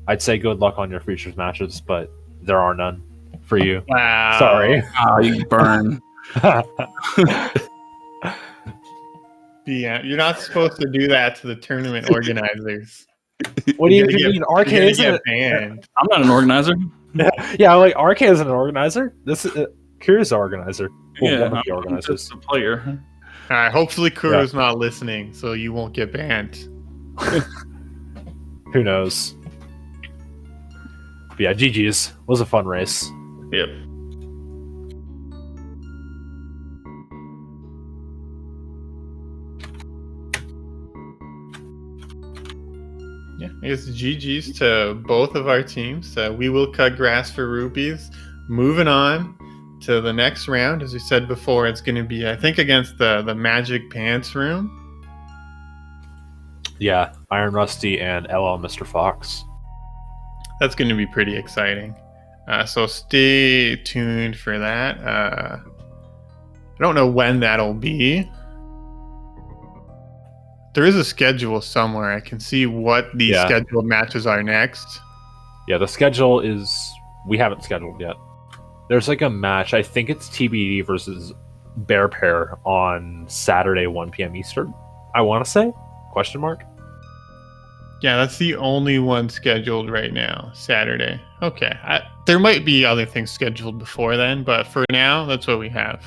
I'd say good luck on your futures matches, but there are none for you. Wow. Sorry. Oh, you burn. Yeah, you're not supposed to do that to the tournament organizers. What do you mean? RK isn't banned. I'm not an organizer. Yeah, like RK isn't an organizer. This is Kura's the organizer. Well, one of the organizers. Just a player. All right, hopefully Kuro's not listening, so you won't get banned. Who knows? But yeah, GG's. Was a fun race. Yep. Yeah, I guess GG's to both of our teams. We will cut grass for rupees. Moving on to the next round, as we said before, it's going to be, I think, against the Magic Pants Room. Yeah, Iron Rusty and LL Mr. Fox. That's going to be pretty exciting. So stay tuned for that. I don't know when that'll be. There is a schedule somewhere. I can see what the scheduled matches are next. Yeah, the schedule is... We haven't scheduled yet. There's like a match. I think it's TBD versus Bear Pair on Saturday, 1 p.m. Eastern. I want to say? Question mark? Yeah, that's the only one scheduled right now. Saturday. Okay. There might be other things scheduled before then, but for now, that's what we have.